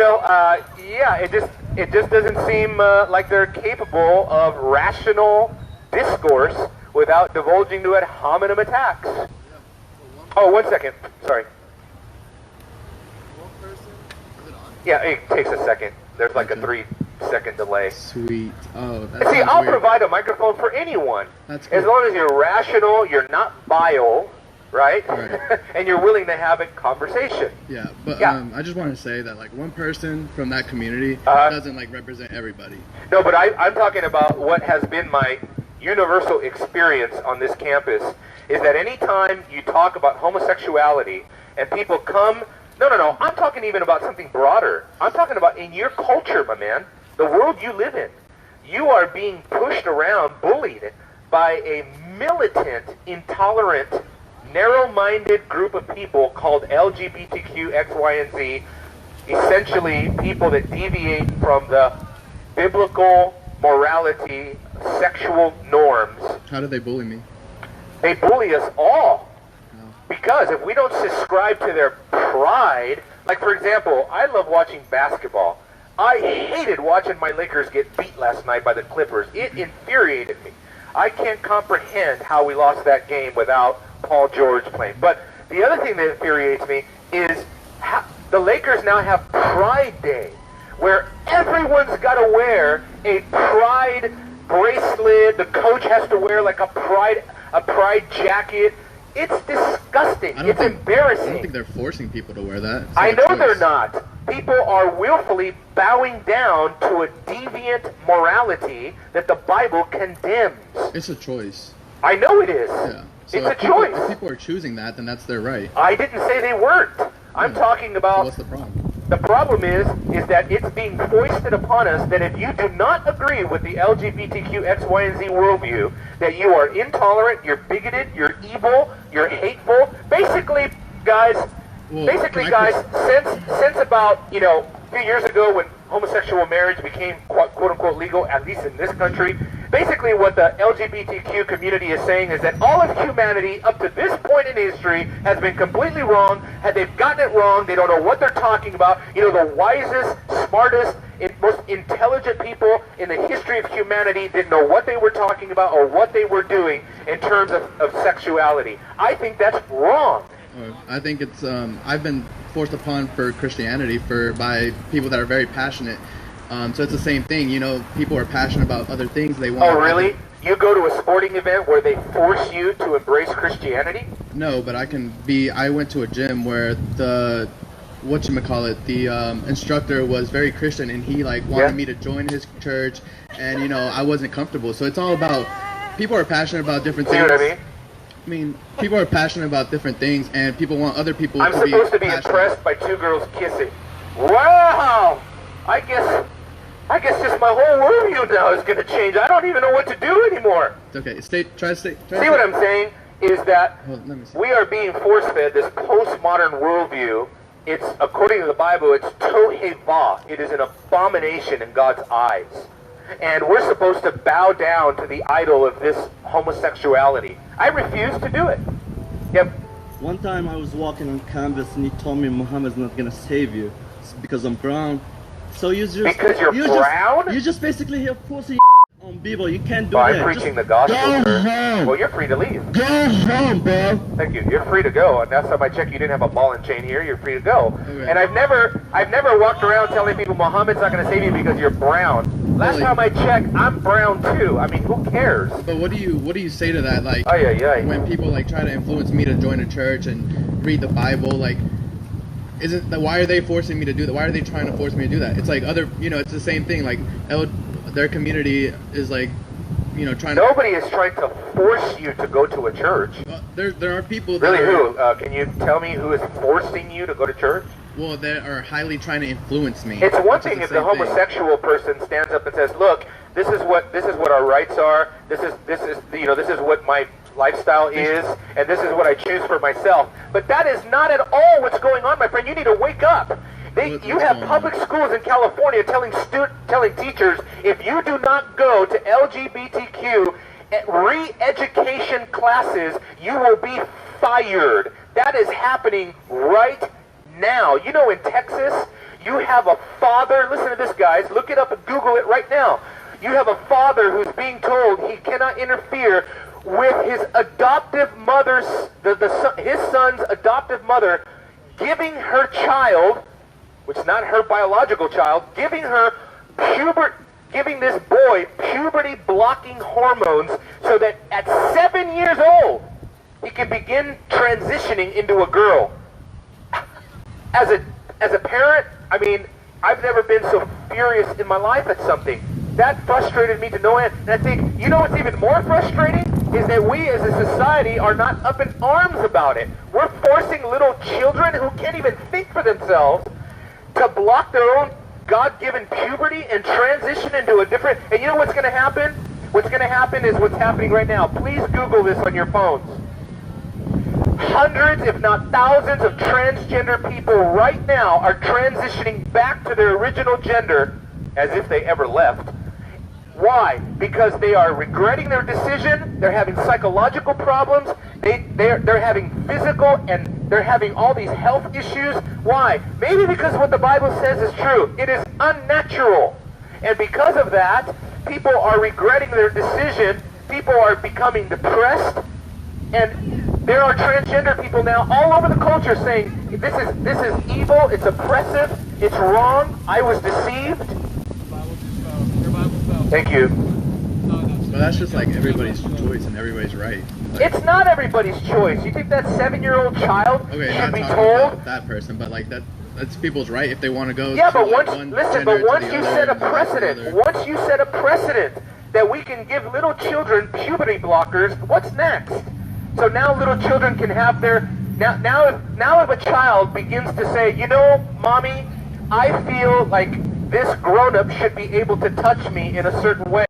Yeah, it just doesn't seem like they're capable of rational discourse without divulging to ad hominem attacks. Oh, 1 second. Sorry. Yeah, it takes a second. There's like a 3-second delay. Sweet. Oh, See, I'll provide a microphone for anyone. That's cool. As long as you're rational, you're not vile, right? And you're willing to have a conversation. Yeah, but I just want to say that like one person from that community doesn't like represent everybody. No, but I'm talking about what has been my universal experience on this campus is that anytime you talk about homosexuality and people come, no, I'm talking even about something broader. I'm talking about in your culture, my man, the world you live in, you are being pushed around, bullied by a militant, intolerant, narrow-minded group of people called LGBTQ, X, Y, and Z, essentially people that deviate from the biblical morality, sexual norms. How do they bully me? They bully us all. Because if we don't subscribe to their pride, like for example, I love watching basketball. I hated watching my Lakers get beat last night by the Clippers. It infuriated me. I can't comprehend how we lost that game without Paul George playing. But the other thing that infuriates me is the Lakers now have Pride Day, where everyone's got to wear a pride bracelet. The coach has to wear like a pride jacket. It's disgusting. It's embarrassing. I don't think they're forcing people to wear that. I know they're not. People are willfully bowing down to a deviant morality that the Bible condemns. It's a choice. I know it is. Yeah. So it's a choice. If people are choosing that, then that's their right. I didn't say they weren't. I'm talking about... So what's the problem? The problem is that it's being foisted upon us that if you do not agree with the LGBTQ X, Y, and Z worldview, that you are intolerant, you're bigoted, you're evil, you're hateful. Basically, guys, since about, a few years ago when homosexual marriage became quote-unquote legal, at least in this country, basically what the LGBTQ community is saying is that all of humanity up to this point in history has been completely wrong. They've gotten it wrong. They don't know what they're talking about. The wisest, smartest, most intelligent people in the history of humanity didn't know what they were talking about or what they were doing in terms of sexuality. I think that's wrong. I think it's I've been forced upon for Christianity by people that are very passionate. So it's the same thing, people are passionate about other things they want. Oh, really? You go to a sporting event where they force you to embrace Christianity? No, but I went to a gym where the instructor was very Christian, and he wanted me to join his church, and I wasn't comfortable. So it's all about, people are passionate about different things. See what I mean? I mean, people are passionate about different things, and people want other people I'm to be supposed to be passionate. impressed by two girls kissing. Wow! I guess just my whole worldview now is going to change. I don't even know what to do anymore. Okay, try to stay. See what I'm saying is that Let me see. we are being force-fed this postmodern worldview. It's, according to the Bible, it's toheva. It is an abomination in God's eyes. And we're supposed to bow down to the idol of this homosexuality. I refuse to do it. Yep. One time I was walking on campus and he told me Muhammad's not gonna save you because I'm brown. So you just Because you're brown? You just basically have pussy on people. You can't do Well, that. I'm preaching the gospel, go sir. home. Well, you're free to leave. Go home, bro. Thank you. You're free to go. And last time I checked, you didn't have a ball and chain here. You're free to go. Okay. And I've never walked around telling people Muhammad's not going to save you because you're brown. Last Really? time I checked, I'm brown too. I mean, who cares? But what do you say to that? When people try to influence me to join a church and read the Bible, why are they forcing me to do that? Why are they trying to force me to do that? It's like it's the same thing. Their community is trying to. Nobody is trying to force you to go to a church. There are people that Really, who? Can you tell me who is forcing you to go to church? Well, they are highly trying to influence me. It's one thing if the homosexual person stands up and says, "Look, this is what our rights are. This is what my lifestyle is, and this is what I choose for myself." But that is not at all what's going on, my friend. You need to wake up. You have public schools in California telling teachers, if you do not go to LGBTQ re-education classes, you will be fired. That is happening right now. In Texas, You have a father, listen to this guys, look it up and Google it right now. You have a father who's being told he cannot interfere with his adoptive mother's, his son's adoptive mother, giving her child, which is not her biological child, giving this boy puberty-blocking hormones so that at 7 years old, he can begin transitioning into a girl. As a parent, I mean, I've never been so furious in my life at something. That frustrated me to no end. And I think, you know what's even more frustrating? Is that we as a society are not up in arms about it. We're forcing little children who can't even think for themselves to block their own God-given puberty and transition into a different... And you know what's going to happen? What's going to happen is what's happening right now. Please Google this on your phones. Hundreds, if not thousands, of transgender people right now are transitioning back to their original gender as if they ever left. Why? Because they are regretting their decision, they're having psychological problems, they're having physical, and they're having all these health issues. Why? Maybe because what the Bible says is true. It is unnatural. And because of that, people are regretting their decision, people are becoming depressed, and there are transgender people now all over the culture saying, this is evil, it's oppressive, it's wrong, I was deceived. Thank you. But that's just like everybody's choice and everybody's right. Like, it's not everybody's choice. You think that 7-year-old child okay, should not be talking told? about that person, but like that's people's right if they want to go. Yeah, to but like once one listen, gender but once to the you other set a and the other to the precedent, other. once you set a precedent that we can give little children puberty blockers, what's next? So now little children can have their now if a child begins to say, you know, mommy, I feel like this grown-up should be able to touch me in a certain way.